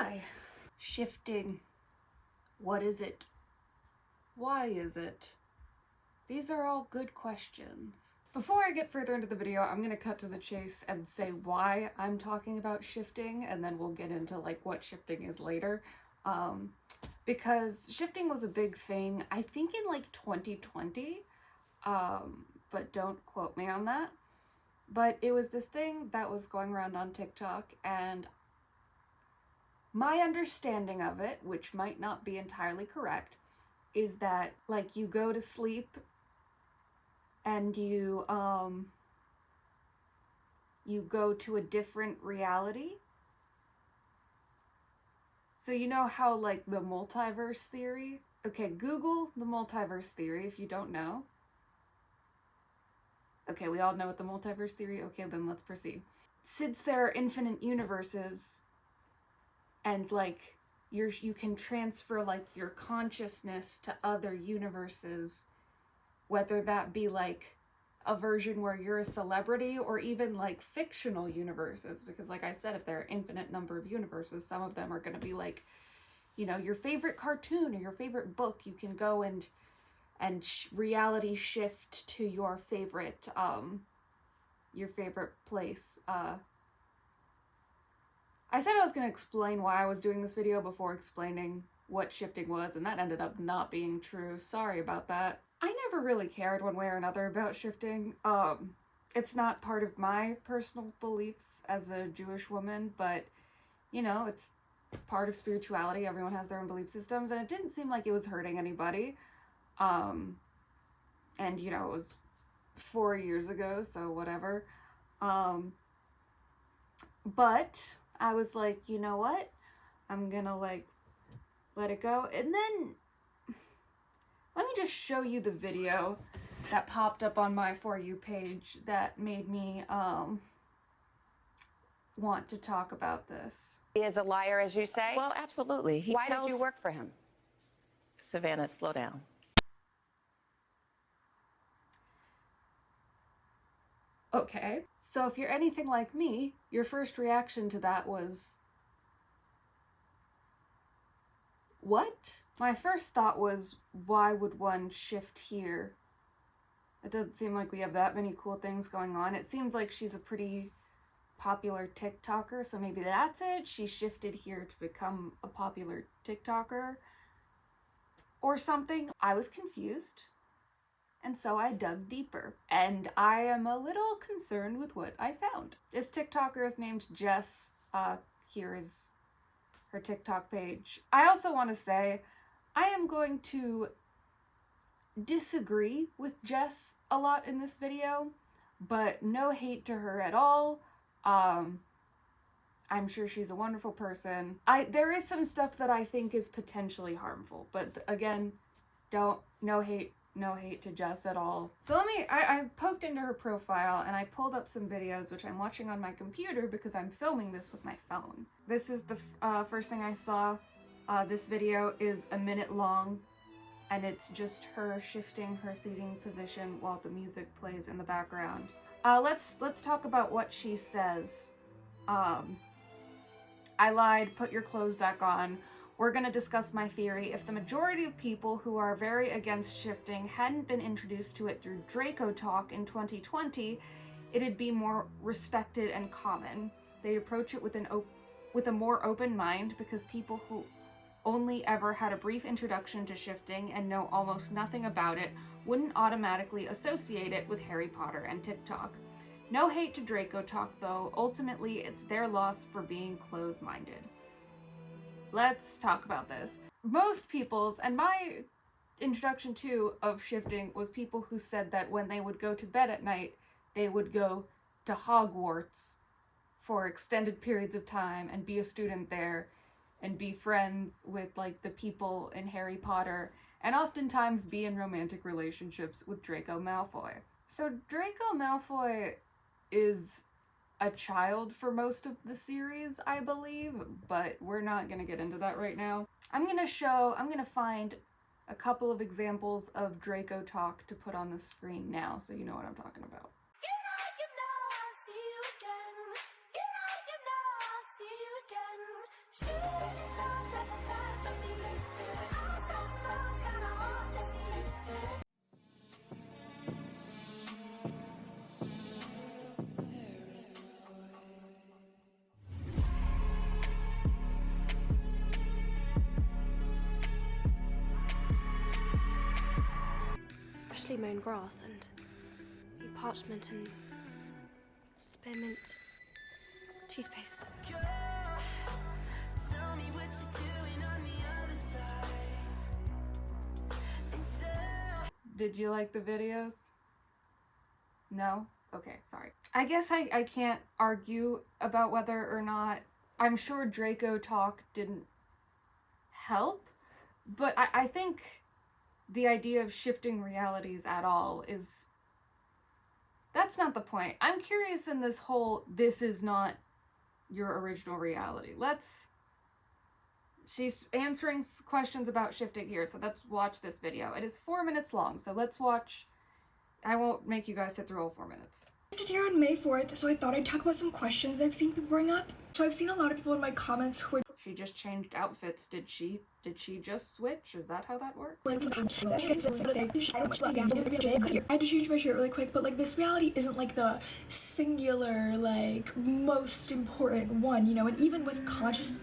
Hi. Shifting. What is it? Why is it? These are all good questions. Before I get further into the video, I'm gonna cut to the chase and say why I'm talking about shifting, and then we'll get into like what shifting is later. Because shifting was a big thing, I think in like 2020, but don't quote me on that. But it was this thing that was going around on TikTok, and my understanding of it, which might not be entirely correct, is that like you go to sleep and you go to a different reality. So you know how like the multiverse theory? Okay, Google the multiverse theory if you don't know. Okay, we all know what the multiverse theory, okay, then let's proceed. Since there are infinite universes and like you can transfer like your consciousness to other universes, whether that be like a version where you're a celebrity or even like fictional universes, because like I said, if there are infinite number of universes, some of them are going to be like, you know, your favorite cartoon or your favorite book. You can go and reality shift to your favorite place. I said I was going to explain why I was doing this video before explaining what shifting was, and that ended up not being true. Sorry about that. I never really cared one way or another about shifting. It's not part of my personal beliefs as a Jewish woman, but, you know, it's part of spirituality. Everyone has their own belief systems, and it didn't seem like it was hurting anybody. And, you know, it was 4 years ago, so whatever. But I was like, you know what? I'm gonna like let it go. And then let me just show you the video that popped up on my For You page that made me want to talk about this. He is a liar, as you say? Well, absolutely. Why did you work for him? Savannah, slow down. Okay, so if you're anything like me, your first reaction to that was, what? My first thought was, why would one shift here? It doesn't seem like we have that many cool things going on. It seems like she's a pretty popular TikToker, so maybe that's it. She shifted here to become a popular TikToker or something. I was confused, and so I dug deeper, and I am a little concerned with what I found. This TikToker is named Jess. Here is her TikTok page. I also want to say I am going to disagree with Jess a lot in this video, but no hate to her at all. I'm sure she's a wonderful person. There is some stuff that I think is potentially harmful, but again, no hate to Jess at all. So I poked into her profile and I pulled up some videos, which I'm watching on my computer because I'm filming this with my phone. This is the first thing I saw. This video is a minute long, and it's just her shifting her seating position while the music plays in the background. Let's talk about what she says. I lied, put your clothes back on. We're gonna discuss my theory. If the majority of people who are very against shifting hadn't been introduced to it through Draco Talk in 2020, it'd be more respected and common. They'd approach it with a more open mind, because people who only ever had a brief introduction to shifting and know almost nothing about it wouldn't automatically associate it with Harry Potter and TikTok. No hate to Draco Talk though, ultimately it's their loss for being closed-minded. Let's talk about this. Most people's, and my introduction too of shifting, was people who said that when they would go to bed at night, they would go to Hogwarts for extended periods of time and be a student there and be friends with like the people in Harry Potter, and oftentimes be in romantic relationships with Draco Malfoy. So Draco Malfoy is a child for most of the series, I believe, but we're not gonna get into that right now. I'm gonna find a couple of examples of Draco Talk to put on the screen now, so you know what I'm talking about. Freshly mown grass and parchment and spearmint toothpaste. Did you like the videos? No? Okay, sorry. I guess I can't argue about whether or not, I'm sure Draco talk didn't help, but I think the idea of shifting realities at all is, that's not the point. I'm curious in this whole, this is not your original reality. She's answering questions about shifting here, so let's watch this video. It is 4 minutes long, so let's watch. I won't make you guys sit through all 4 minutes. I shifted here on May 4th, so I thought I'd talk about some questions I've seen people bring up. So I've seen a lot of people in my comments who are She just changed outfits. Did she just switch? Is that how that works? I had to change my shirt really quick, but like this reality isn't like the singular, like most important one, you know, and even with consciousness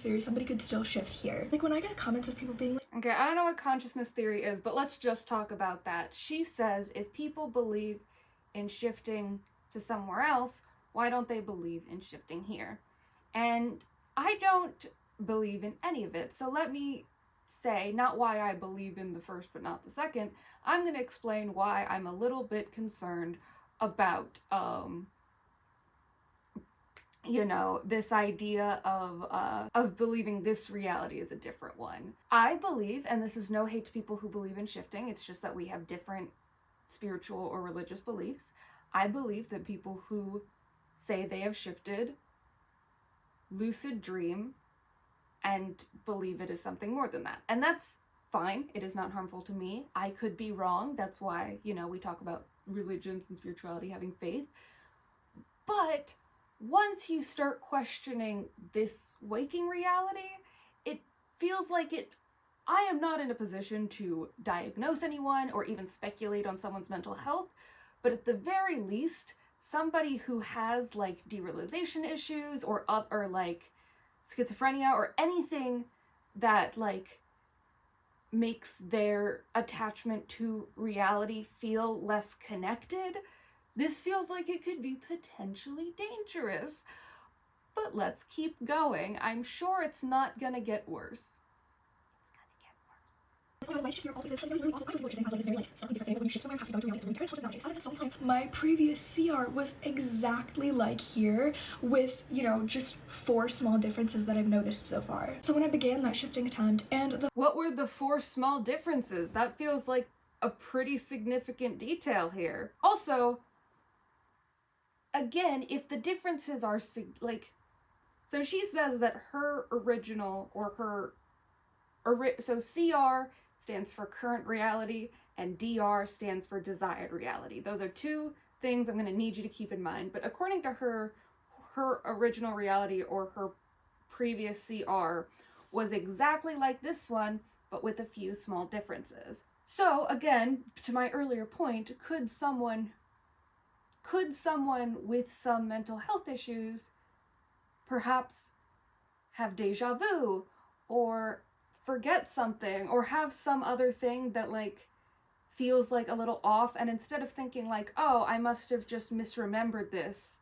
theory, somebody could still shift here. Like when I get comments of people being like, Okay, I don't know what consciousness theory is, but let's just talk about that. She says if people believe in shifting to somewhere else, why don't they believe in shifting here? And I don't believe in any of it. So let me say, not why I believe in the first but not the second. I'm going to explain why I'm a little bit concerned about you know, this idea of believing this reality is a different one. I believe, and this is no hate to people who believe in shifting, it's just that we have different spiritual or religious beliefs. I believe that people who say they have shifted lucid dream and believe it is something more than that. And that's fine. It is not harmful to me. I could be wrong. That's why, you know, we talk about religions and spirituality having faith. But once you start questioning this waking reality, it feels like I am not in a position to diagnose anyone or even speculate on someone's mental health, but at the very least, somebody who has like derealization issues or like schizophrenia or anything that like makes their attachment to reality feel less connected, this feels like it could be potentially dangerous. But let's keep going. I'm sure it's not gonna get worse. my previous CR was exactly like here with, you know, just 4 small differences that I've noticed so far. So when I began that shifting attempt and What were the 4 small differences? That feels like a pretty significant detail here. Also, again, if the differences are so she says that her original or her so CR stands for current reality and DR stands for desired reality. Those are 2 things I'm going to need you to keep in mind. But according to her original reality or her previous CR was exactly like this one, but with a few small differences. So again, to my earlier point, could someone with some mental health issues perhaps have deja vu or forget something or have some other thing that like feels like a little off, and instead of thinking like, oh, I must have just misremembered this,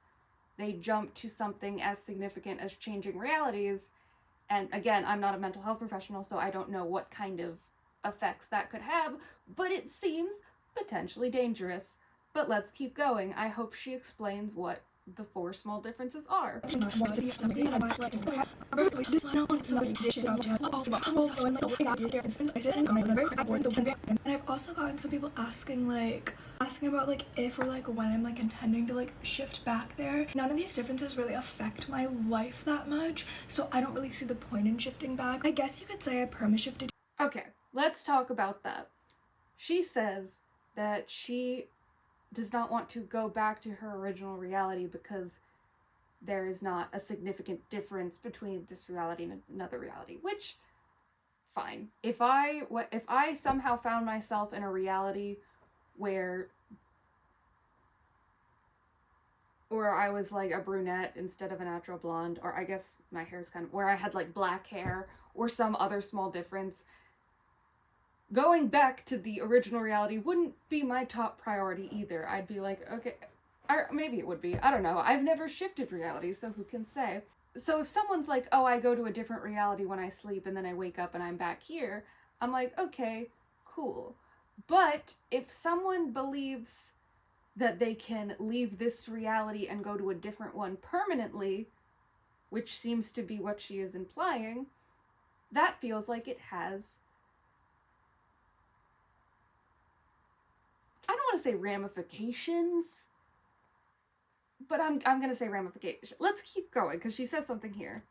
they jump to something as significant as changing realities. And again, I'm not a mental health professional, so I don't know what kind of effects that could have, but it seems potentially dangerous. But let's keep going. I hope she explains what the 4 small differences are. And I've also gotten some people asking about like if or like when I'm like intending to like shift back there. None of these differences really affect my life that much, so I don't really see the point in shifting back. I guess you could say I perma-shifted. Okay, let's talk about that. She says that she does not want to go back to her original reality because there is not a significant difference between this reality and another reality, which, fine. If I somehow found myself in a reality where I was like a brunette instead of a natural blonde, or I guess my hair's kind of, where I had like black hair or some other small difference, going back to the original reality wouldn't be my top priority either. I'd be like, okay, or maybe it would be, I don't know. I've never shifted reality, so who can say? So if someone's like, oh, I go to a different reality when I sleep and then I wake up and I'm back here, I'm like, okay, cool. But if someone believes that they can leave this reality and go to a different one permanently, which seems to be what she is implying, that feels like it has, I don't want to say ramifications, but I'm gonna say ramifications. Let's keep going, because she says something here.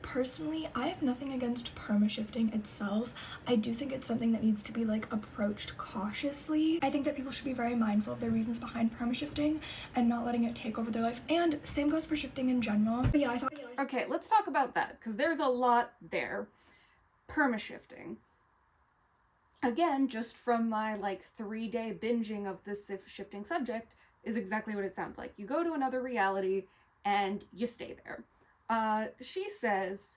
Personally, I have nothing against perma-shifting itself. I do think it's something that needs to be like approached cautiously. I think that people should be very mindful of the reasons behind perma-shifting and not letting it take over their life. And same goes for shifting in general. But yeah, I thought. Okay, let's talk about that, because there's a lot there. Perma-shifting. Again, just from my like 3-day binging of this shifting subject, is exactly what it sounds like. You go to another reality and you stay there. She says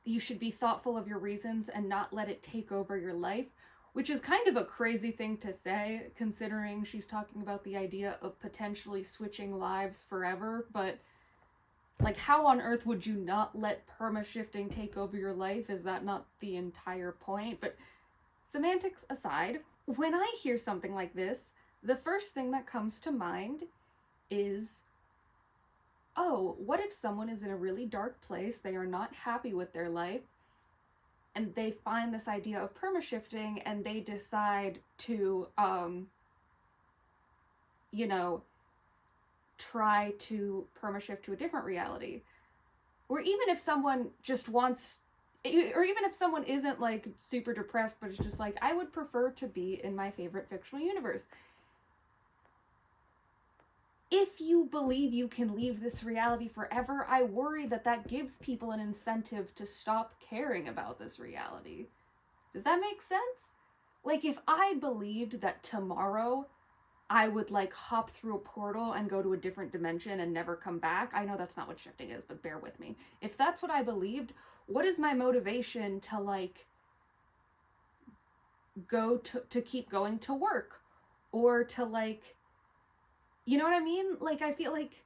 you should be thoughtful of your reasons and not let it take over your life, which is kind of a crazy thing to say, considering she's talking about the idea of potentially switching lives forever. But like, how on earth would you not let perma-shifting take over your life? Is that not the entire point? But semantics aside, when I hear something like this, the first thing that comes to mind is, oh, what if someone is in a really dark place, they are not happy with their life, and they find this idea of perma-shifting and they decide to, you know, try to perma-shift to a different reality. Or even if someone just wants, or even if someone isn't like super depressed, but it's just like, I would prefer to be in my favorite fictional universe. If you believe you can leave this reality forever, I worry that that gives people an incentive to stop caring about this reality. Does that make sense? Like, if I believed that tomorrow I would like hop through a portal and go to a different dimension and never come back, I know that's not what shifting is, but bear with me. If that's what I believed, what is my motivation to like go to keep going to work, or to like, you know what I mean? Like, I feel like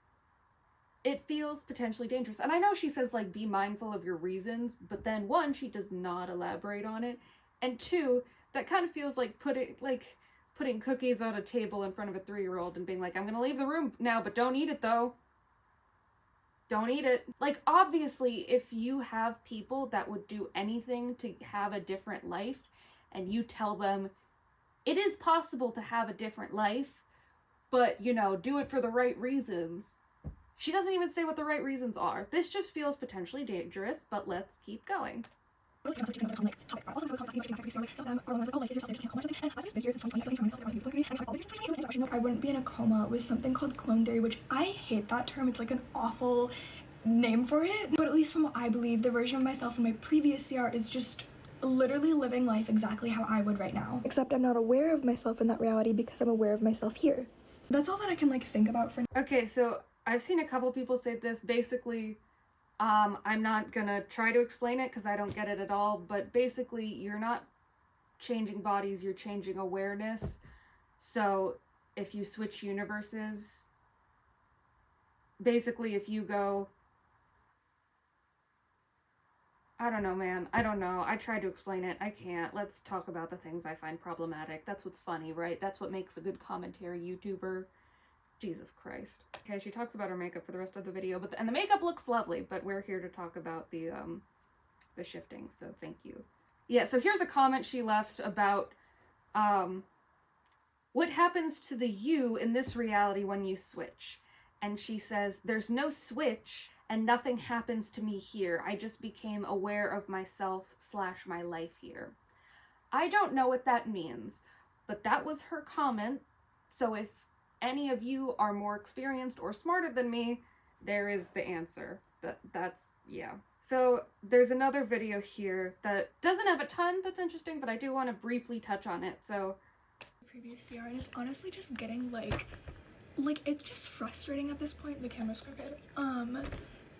it feels potentially dangerous. And I know she says, like, be mindful of your reasons, but then, one, she does not elaborate on it. And two, that kind of feels like putting cookies on a table in front of a 3-year-old and being like, I'm gonna leave the room now, but don't eat it, though. Don't eat it. Like, obviously, if you have people that would do anything to have a different life, and you tell them it is possible to have a different life, but, you know, do it for the right reasons. She doesn't even say what the right reasons are. This just feels potentially dangerous, but let's keep going. I wouldn't be in a coma with something called clone theory, which I hate that term. It's like an awful name for it. But at least from what I believe, the version of myself in my previous CR is just literally living life exactly how I would right now. Except I'm not aware of myself in that reality because I'm aware of myself here. That's all that I can like think about for now. Okay, so I've seen a couple people say this. Basically, I'm not gonna try to explain it because I don't get it at all, but basically you're not changing bodies, you're changing awareness. So if you switch universes, basically if you go, I don't know, man. I don't know. I tried to explain it. I can't. Let's talk about the things I find problematic. That's what's funny, right? That's what makes a good commentary YouTuber. Jesus Christ. Okay, she talks about her makeup for the rest of the video, but and the makeup looks lovely, but we're here to talk about the shifting, so thank you. Yeah, so here's a comment she left about what happens to the you in this reality when you switch. And she says, there's no switch and nothing happens to me here. I just became aware of myself / my life here. I don't know what that means, But that was her comment, so if any of you are more experienced or smarter than me, there is the answer. That's yeah. So there's another video here that doesn't have a ton that's interesting, but I do want to briefly touch on it. So previous year, and it's honestly just getting like it's just frustrating at this point. The camera's crooked.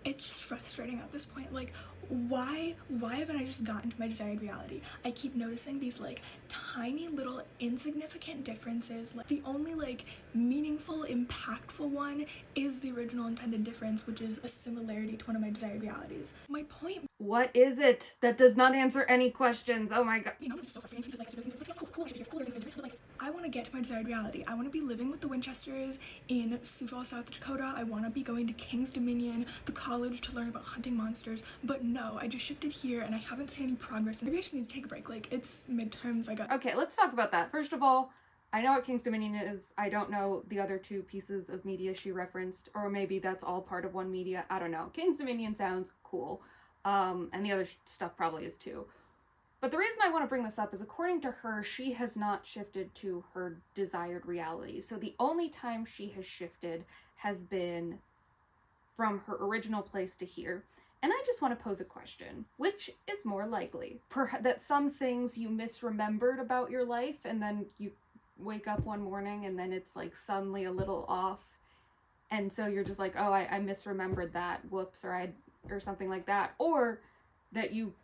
It's just frustrating at this point. Like, why haven't I just gotten to my desired reality? I keep noticing these like tiny little insignificant differences. Like, the only like meaningful, impactful one is the original intended difference, which is a similarity to one of my desired realities. My point. what is it? That does not answer any questions. Oh my god. You know, this is so frustrating because like cool, but like I want to get to my desired reality. I want to be living with the Winchesters in Sioux Falls, South Dakota. I want to be going to King's Dominion, the college, to learn about hunting monsters. But no, I just shifted here and I haven't seen any progress. And maybe I just need to take a break. Like, it's midterms. Okay, let's talk about that. First of all, I know what King's Dominion is. I don't know the other two pieces of media she referenced, or maybe that's all part of one media. I don't know. King's Dominion sounds cool. And the other stuff probably is too. But the reason I want to bring this up is, according to her, she has not shifted to her desired reality. So the only time she has shifted has been from her original place to here. And I just want to pose a question. Which is more likely? That some things you misremembered about your life, and then you wake up one morning and then it's like suddenly a little off. And so you're just like, oh, I misremembered that. Whoops, or something like that. Or that you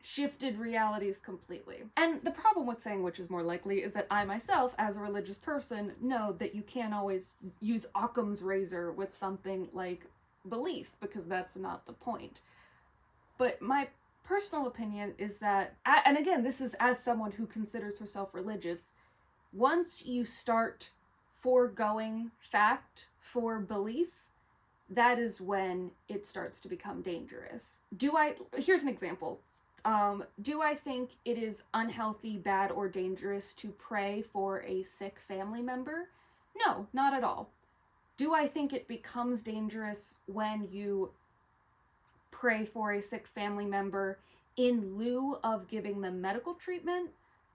shifted realities completely. And the problem with saying which is more likely is that I myself, as a religious person, know that you can't always use Occam's razor with something like belief, because that's not the point. But my personal opinion is that, and again, this is as someone who considers herself religious, once you start foregoing fact for belief, that is when it starts to become dangerous. Here's an example. Do I think it is unhealthy, bad, or dangerous to pray for a sick family member? No, not at all. Do I think it becomes dangerous when you pray for a sick family member in lieu of giving them medical treatment?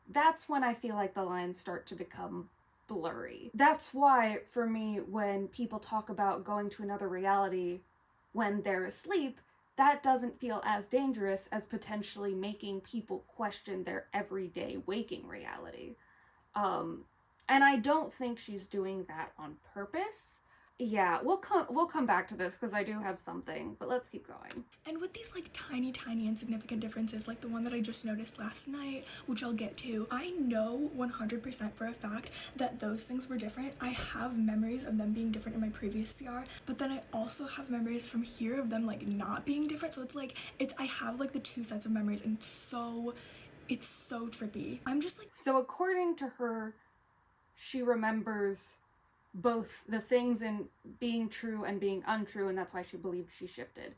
That's when I feel like the lines start to become blurry. That's why, for me, when people talk about going to another reality when they're asleep, that doesn't feel as dangerous as potentially making people question their everyday waking reality. And I don't think she's doing that on purpose. Yeah, we'll come back to this because I do have something, but let's keep going. And with these like tiny insignificant differences, like the one that I just noticed last night, which I'll get to, I know 100% for a fact that those things were different. I have memories of them being different in my previous CR, but then I also have memories from here of them like not being different. So it's like, I have like the two sets of memories, and it's so trippy. I'm just like... So according to her, she remembers both the things in being true and being untrue, and that's why she believed she shifted.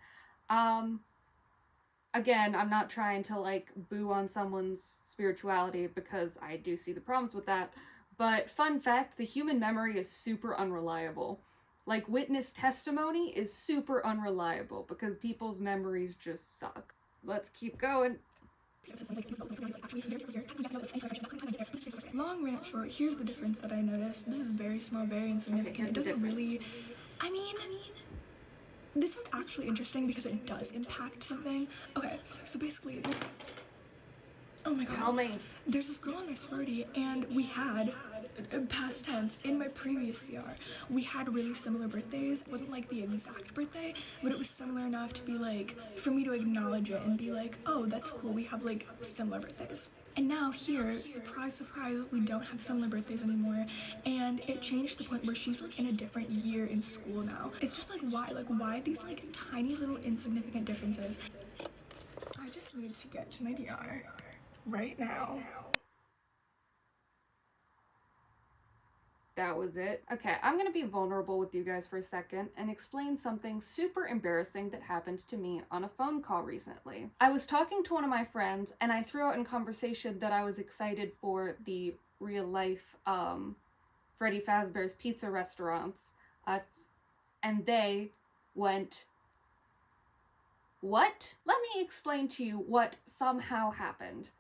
Again, I'm not trying to like boo on someone's spirituality, because I do see the problems with that, but fun fact, the human memory is super unreliable. Like, witness testimony is super unreliable because people's memories just suck. Let's keep going. Long rant short, here's the difference that I noticed. This is very small, very insignificant. It doesn't really... I mean, this one's actually interesting because it does impact something. Okay, so basically... Oh my god. Tell me. There's this girl in my sorority, and we had, past tense, in my previous CR, we had really similar birthdays. It wasn't like the exact birthday, but it was similar enough to be like, for me to acknowledge it and be like, oh, that's cool, we have like similar birthdays. And now here, surprise, surprise, we don't have similar birthdays anymore, and it changed to the point where she's like in a different year in school now. It's just like, why these like tiny little insignificant differences? I just need to get to my DR right now. That was it. Okay, I'm gonna be vulnerable with you guys for a second and explain something super embarrassing that happened to me on a phone call recently. I was talking to one of my friends, and I threw out in conversation that I was excited for the real life Freddy Fazbear's Pizza restaurants, and they went, "What?" Let me explain to you what somehow happened.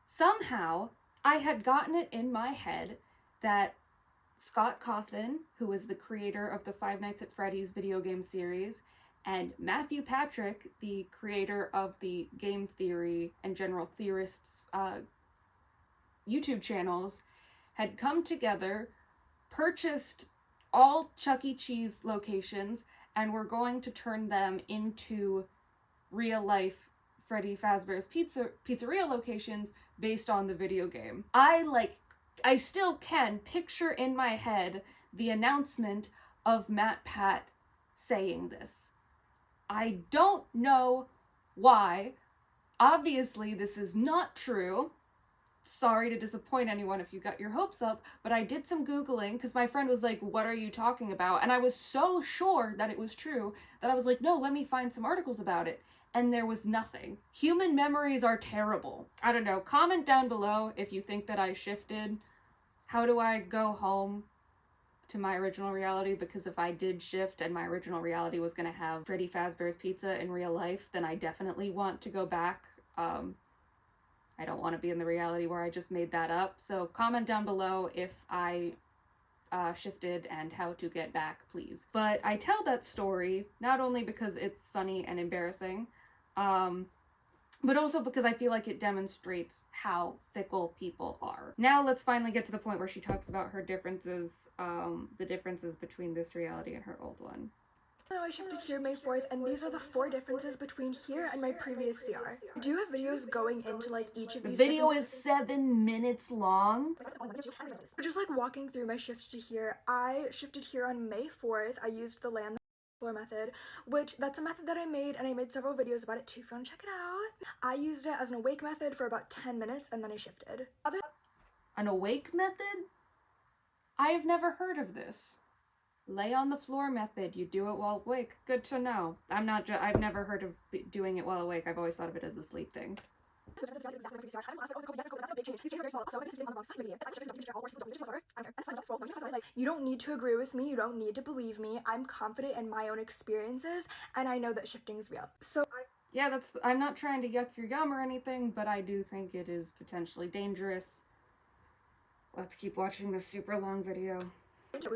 Somehow, I had gotten it in my head that Scott Cawthon, who was the creator of the Five Nights at Freddy's video game series, and Matthew Patrick, the creator of the Game Theory and General Theorists YouTube channels, had come together, purchased all Chuck E. Cheese locations, and were going to turn them into real-life Freddy Fazbear's Pizzeria locations based on the video game. I still can picture in my head the announcement of Matt Pat saying this. I don't know why. Obviously, this is not true. Sorry to disappoint anyone if you got your hopes up, but I did some Googling because my friend was like, what are you talking about? And I was so sure that it was true that I was like, no, let me find some articles about it. And there was nothing. Human memories are terrible. I don't know. Comment down below if you think that I shifted. How do I go home to my original reality? Because if I did shift and my original reality was going to have Freddy Fazbear's Pizza in real life, then I definitely want to go back. I don't want to be in the reality where I just made that up. So comment down below if I shifted and how to get back, please. But I tell that story not only because it's funny and embarrassing, but also because I feel like it demonstrates how fickle people are. Now let's finally get to the point where she talks about her differences, the differences between this reality and her old one. Now I shifted here May 4th, and these are the 4 differences between here and my previous CR. Do you have videos going into like each of these The video is differences? 7 minutes long. Just like walking through my shifts to here, I shifted here on May 4th. I used the land floor method, which that's a method that I made, and I made several videos about it too if you want to check it out. I used it as an awake method for about 10 minutes, and then I shifted. An awake method? I have never heard of this. Lay on the floor method. You do it while awake. Good to know. I've never heard of doing it while awake. I've always thought of it as a sleep thing. You don't need to agree with me. You don't need to believe me. I'm confident in my own experiences, and I know that shifting is real. Yeah, I'm not trying to yuck your yum or anything, but I do think it is potentially dangerous. Let's keep watching this super long video. The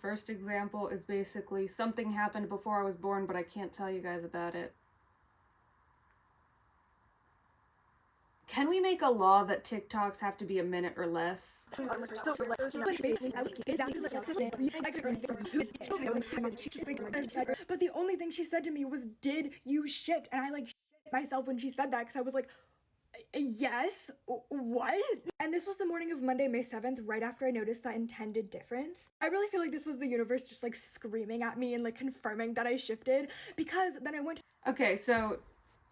first example is basically something happened before I was born, but I can't tell you guys about it. Can we make a law that TikToks have to be a minute or less? But the only thing she said to me was, did you shift? And I like shit myself when she said that, because I was like, yes, what? And this was the morning of Monday, May 7th, right after I noticed that intended difference. I really feel like this was the universe just like screaming at me and like confirming that I shifted, because then I went to Okay, so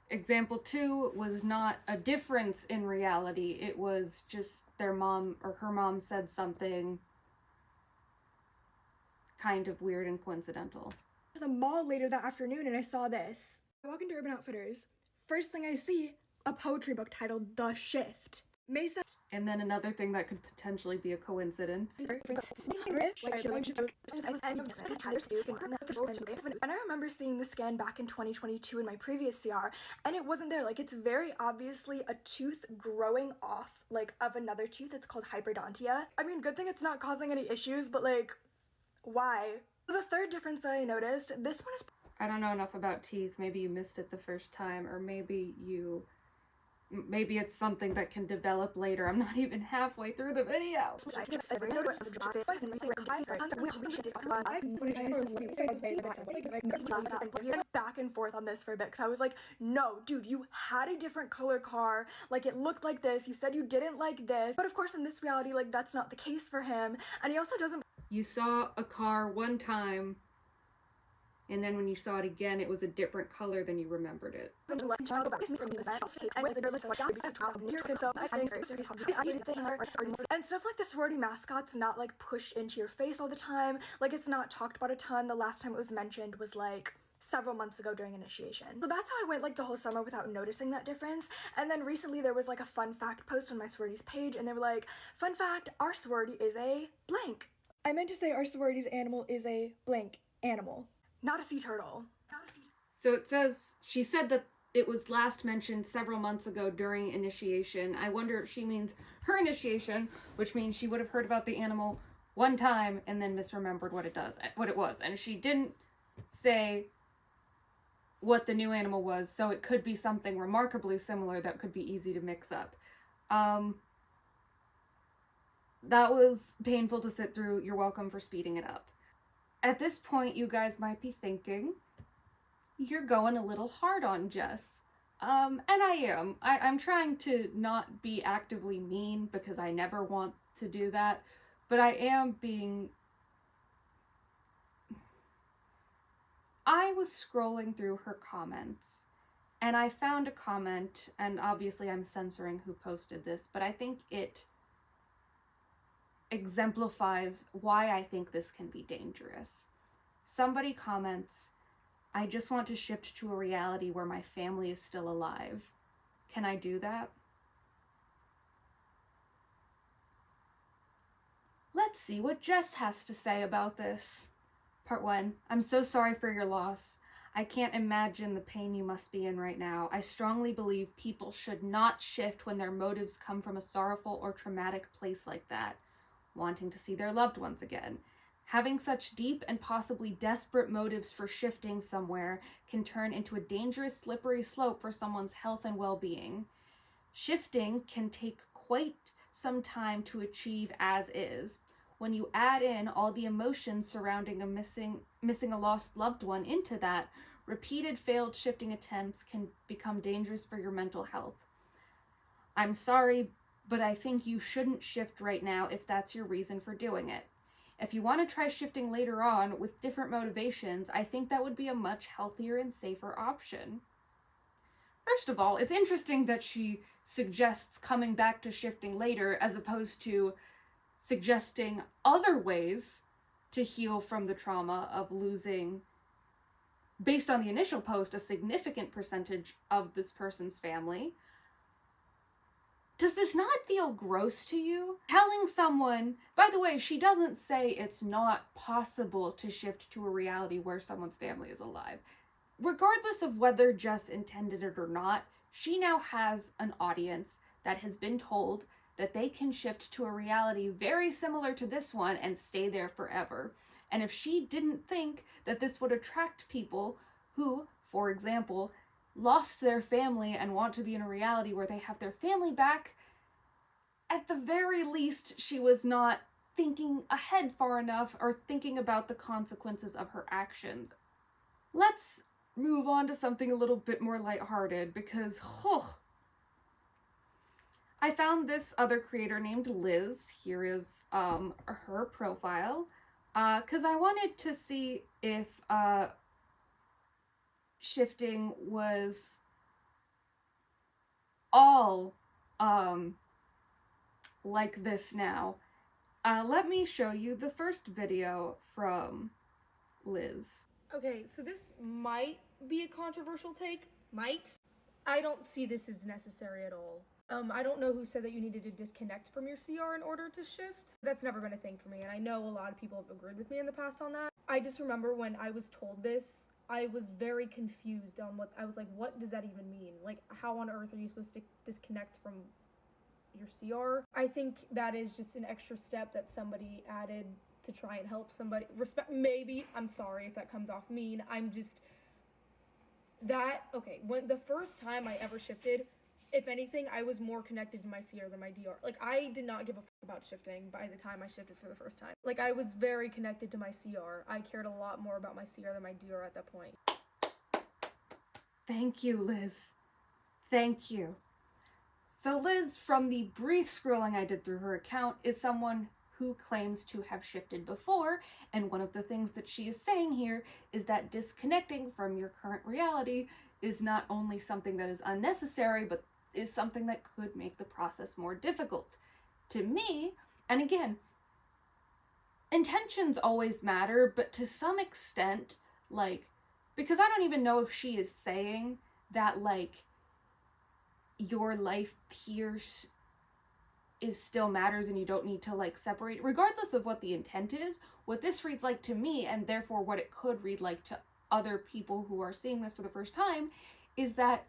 example 2 was not a difference in reality. It was just their mom or her mom said something kind of weird and coincidental. the mall later that afternoon and I saw this. I walk into Urban Outfitters. First thing I see, a poetry book titled The Shift. May 7th. And then another thing that could potentially be a coincidence. And I remember seeing the scan back in 2022 in my previous CR, and it wasn't there. Like, it's very obviously a tooth growing off, like, of another tooth. It's called hyperdontia. I mean, good thing it's not causing any issues, but, like, why? The third difference that I noticed, this one is... I don't know enough about teeth. Maybe you missed it the first time, or maybe it's something that can develop later. I'm not even halfway through the video. Back and forth on this for a bit, because I was like, no, dude, you had a different color car. Like, it looked like this. You said you didn't like this. But of course, in this reality, like, that's not the case for him. And he also doesn't... You saw a car one time, and then when you saw it again, it was a different color than you remembered it. And stuff like the sorority mascots not like pushed into your face all the time. Like, it's not talked about a ton. The last time it was mentioned was like several months ago during initiation. So that's how I went like the whole summer without noticing that difference. And then recently there was like a fun fact post on my sorority's page, and they were like, fun fact, our sorority is a blank. I meant to say our sorority's animal is a blank. animal, not a sea turtle. So it says, she said that it was last mentioned several months ago during initiation. I wonder if she means her initiation, which means she would have heard about the animal one time and then misremembered what it was. And she didn't say what the new animal was, so it could be something remarkably similar that could be easy to mix up. That was painful to sit through. You're welcome for speeding it up. At this point, you guys might be thinking, you're going a little hard on Jess. And I am. I'm trying to not be actively mean because I never want to do that, but I am being... I was scrolling through her comments, and I found a comment, and obviously I'm censoring who posted this, but I think it exemplifies why I think this can be dangerous. Somebody comments, "I just want to shift to a reality where my family is still alive. Can I do that?" Let's see what Jess has to say about this. Part 1. I'm so sorry for your loss. I can't imagine the pain you must be in right now. I strongly believe people should not shift when their motives come from a sorrowful or traumatic place like that, wanting to see their loved ones again. Having such deep and possibly desperate motives for shifting somewhere can turn into a dangerous, slippery slope for someone's health and well-being. Shifting can take quite some time to achieve as is. When you add in all the emotions surrounding a missing a lost loved one into that, repeated failed shifting attempts can become dangerous for your mental health. I'm sorry, but I think you shouldn't shift right now if that's your reason for doing it. If you want to try shifting later on with different motivations, I think that would be a much healthier and safer option. First of all, it's interesting that she suggests coming back to shifting later as opposed to suggesting other ways to heal from the trauma of losing, based on the initial post, a significant percentage of this person's family. Does this not feel gross to you? Telling someone, by the way, she doesn't say it's not possible to shift to a reality where someone's family is alive. Regardless of whether Jess intended it or not, she now has an audience that has been told that they can shift to a reality very similar to this one and stay there forever. And if she didn't think that this would attract people who, for example, lost their family and want to be in a reality where they have their family back, at the very least, she was not thinking ahead far enough or thinking about the consequences of her actions. Let's move on to something a little bit more lighthearted because, I found this other creator named Liz. Here is her profile, because I wanted to see if shifting was all like this now. Let me show you the first video from Liz. Okay, so this might be a controversial take. Might. I don't see this as necessary at all. I don't know who said that you needed to disconnect from your CR in order to shift. That's never been a thing for me, and I know a lot of people have agreed with me in the past on that. I just remember when I was told this, I was very confused on what does that even mean? Like, how on earth are you supposed to disconnect from your CR? I think that is just an extra step that somebody added to try and help somebody. Maybe, I'm sorry if that comes off mean, when the first time I ever shifted, if anything, I was more connected to my CR than my DR. Like, I did not give a fuck about shifting by the time I shifted for the first time. Like, I was very connected to my CR. I cared a lot more about my CR than my DR at that point. Thank you, Liz. Thank you. So Liz, from the brief scrolling I did through her account, is someone who claims to have shifted before, and one of the things that she is saying here is that disconnecting from your current reality is not only something that is unnecessary, but is something that could make the process more difficult. To me, and again, intentions always matter, but to some extent, like, because I don't even know if she is saying that, like, your life here is still matters and you don't need to, like, separate, regardless of what the intent is. what this reads like to me, and therefore what it could read like to other people who are seeing this for the first time, is that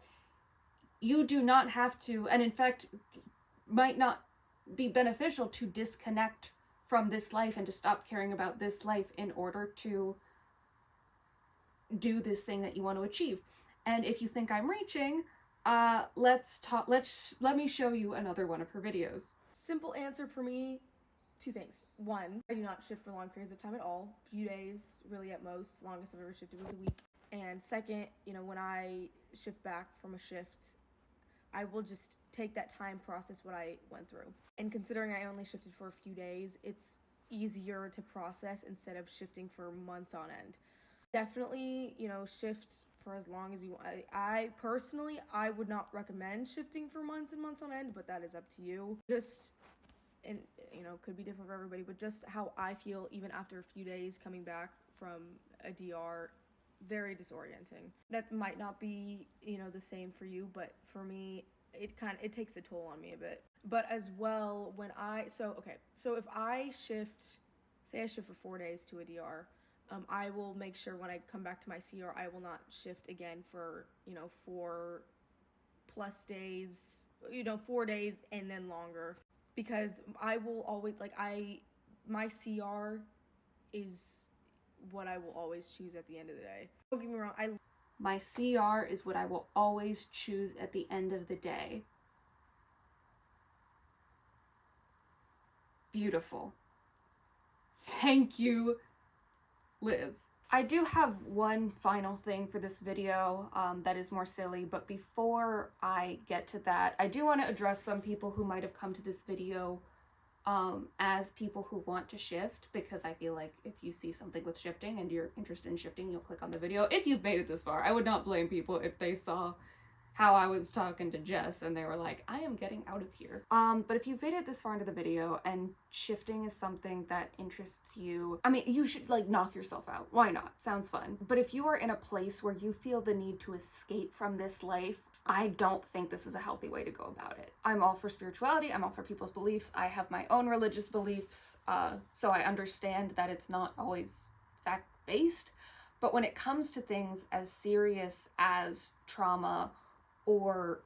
you do not have to, and in fact might not be beneficial to disconnect from this life and to stop caring about this life in order to do this thing that you want to achieve. And if you think I'm reaching, let me show you another one of her videos. Simple answer for me, two things. One, I do not shift for long periods of time at all. Few days, really at most. Longest I've ever shifted was a week. And second, when I shift back from a shift, I will just take that time, process what I went through. And considering I only shifted for a few days, it's easier to process instead of shifting for months on end. Definitely, shift for as long as you want. I personally, I would not recommend shifting for months and months on end, but that is up to you. Just, and could be different for everybody, but just how I feel even after a few days coming back from a DR, very disorienting. That might not be, the same for you, but for me, it takes a toll on me a bit. But as well, so if I shift, say I shift for 4 days to a DR, I will make sure when I come back to my CR, I will not shift again for, 4+ days, 4 days and then longer, because I will always, my CR is what I will always choose at the end of the day. Don't get me wrong, My CR is what I will always choose at the end of the day. Beautiful. Thank you, Liz. I do have one final thing for this video that is more silly, but before I get to that, I do want to address some people who might have come to this video as people who want to shift, because I feel like if you see something with shifting and you're interested in shifting, you'll click on the video. If you've made it this far, I would not blame people if they saw how I was talking to Jess and they were like, I am getting out of here. But if you've made it this far into the video and shifting is something that interests you, I mean, you should knock yourself out. Why not? Sounds fun. But if you are in a place where you feel the need to escape from this life, I don't think this is a healthy way to go about it. I'm all for spirituality. I'm all for people's beliefs. I have my own religious beliefs, so I understand that it's not always fact-based. But when it comes to things as serious as trauma, or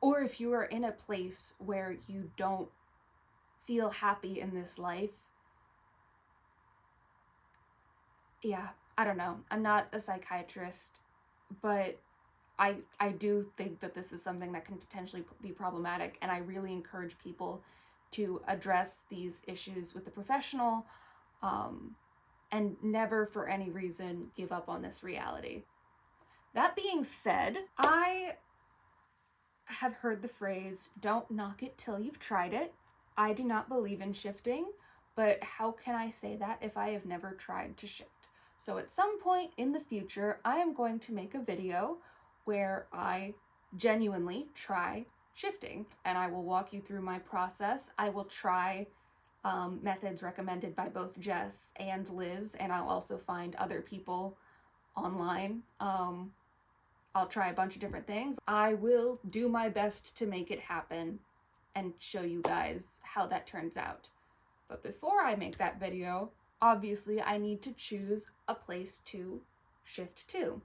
if you are in a place where you don't feel happy in this life, yeah, I don't know. I'm not a psychiatrist, but I do think that this is something that can potentially be problematic, and I really encourage people to address these issues with the professional, and never for any reason give up on this reality. That being said, I have heard the phrase, don't knock it till you've tried it. I do not believe in shifting, but how can I say that if I have never tried to shift? So at some point in the future, I am going to make a video where I genuinely try shifting, and I will walk you through my process. I will try methods recommended by both Jess and Liz, and I'll also find other people online. I'll try a bunch of different things. I will do my best to make it happen and show you guys how that turns out. But before I make that video, obviously I need to choose a place to shift to.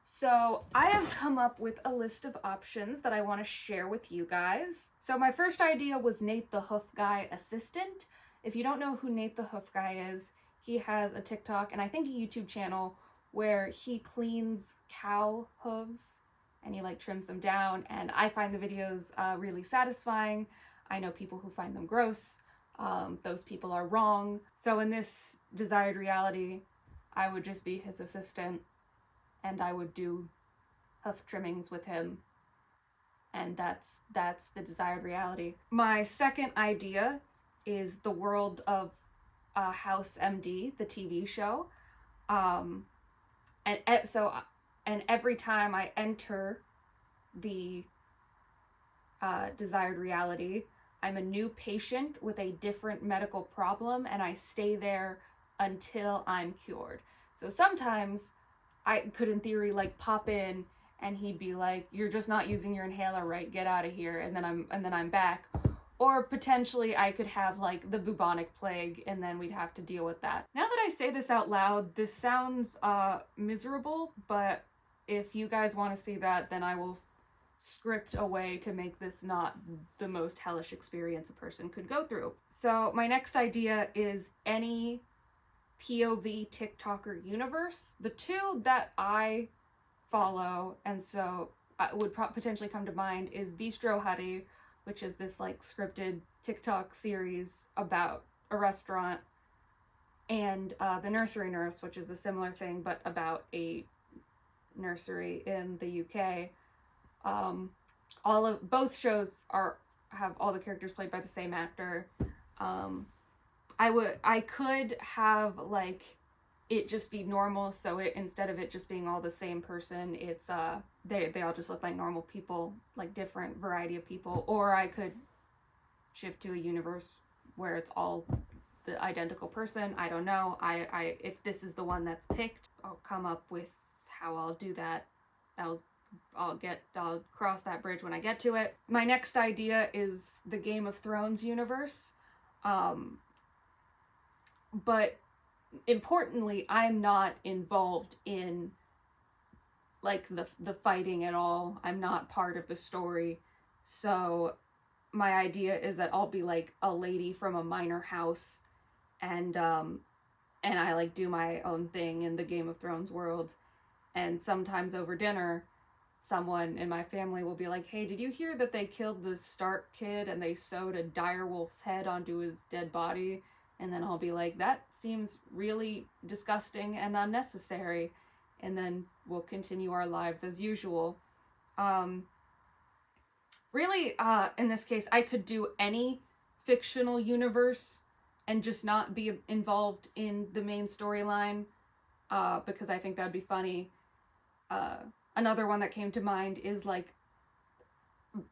So I have come up with a list of options that I want to share with you guys. So my first idea was Nate the Hoof Guy Assistant. If you don't know who Nate the Hoof Guy is, he has a TikTok and I think a YouTube channel where he cleans cow hooves and he trims them down, and I find the videos really satisfying. I know people who find them gross. Those people are wrong. So in this desired reality, I would just be his assistant and I would do hoof trimmings with him, and that's the desired reality. My second idea is the world of House MD, the TV show. And every time I enter the desired reality, I'm a new patient with a different medical problem, and I stay there until I'm cured. So sometimes I could, in theory, pop in and he'd be like, "You're just not using your inhaler right. Get out of here." And then I'm back. Or potentially I could have like the bubonic plague and then we'd have to deal with that. Now that I say this out loud, this sounds miserable, but if you guys want to see that, then I will script a way to make this not the most hellish experience a person could go through. So my next idea is any POV TikToker universe. The two that I follow and so would potentially come to mind is Bistro Huddy, which is this like scripted TikTok series about a restaurant, and The Nursery Nurse, which is a similar thing but about a nursery in the UK. Both shows have all the characters played by the same actor. I could have like it just be normal, so instead of it just being all the same person, it's they all just look like normal people, like different variety of people. Or I could shift to a universe where it's all the identical person. I don't know. I if this is the one that's picked, I'll come up with how I'll do that. I'll cross that bridge when I get to it. My next idea is the Game of Thrones universe. But importantly, I'm not involved in like the fighting at all. I'm not part of the story. So my idea is that I'll be like a lady from a minor house and I like do my own thing in the Game of Thrones world. And sometimes over dinner, someone in my family will be like, "Hey, did you hear that they killed the Stark kid and they sewed a direwolf's head onto his dead body?" And then I'll be like, "That seems really disgusting and unnecessary." And then we'll continue our lives as usual. Really, in this case, I could do any fictional universe and just not be involved in the main storyline, because I think that'd be funny. Another one that came to mind is like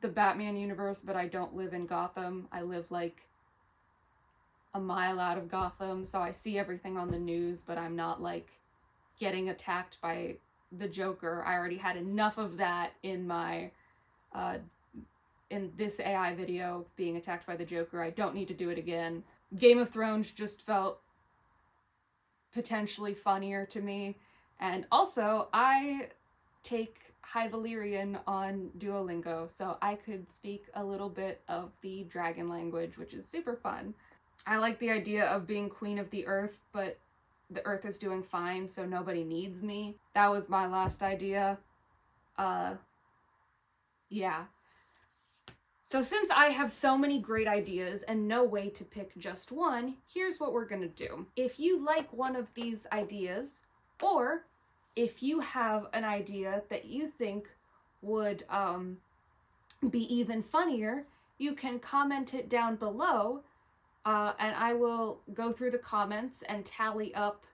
the Batman universe, but I don't live in Gotham. I live like a mile out of Gotham, so I see everything on the news, but I'm not like getting attacked by the Joker. I already had enough of that in my in this AI video, being attacked by the Joker. I don't need to do it again. Game of Thrones just felt potentially funnier to me, and also I take High Valyrian on Duolingo, so I could speak a little bit of the dragon language, which is super fun. I like the idea of being queen of the earth, but the earth is doing fine, so nobody needs me. That was my last idea. Yeah. So since I have so many great ideas and no way to pick just one, here's what we're gonna do. If you like one of these ideas, or if you have an idea that you think would be even funnier, you can comment it down below, and I will go through the comments and tally up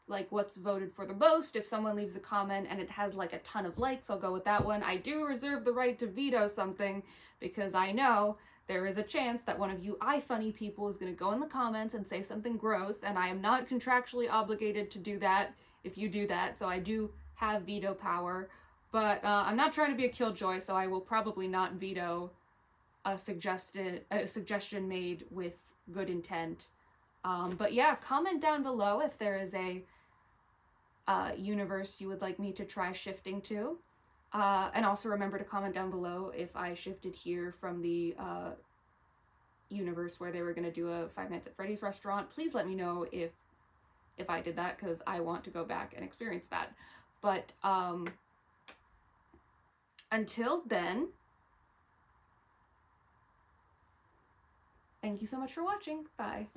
like what's voted for the most. If someone leaves a comment and it has like a ton of likes, I'll go with that one. I do reserve the right to veto something because I know there is a chance that one of you iFunny people is going to go in the comments and say something gross, and I am not contractually obligated to do that if you do that, so I do have veto power. But I'm not trying to be a killjoy, so I will probably not veto a suggestion made with good intent. But yeah, comment down below if there is a universe you would like me to try shifting to. And also remember to comment down below if I shifted here from the universe where they were going to do a Five Nights at Freddy's restaurant. Please let me know if I did that, because I want to go back and experience that. But until then, thank you so much for watching. Bye.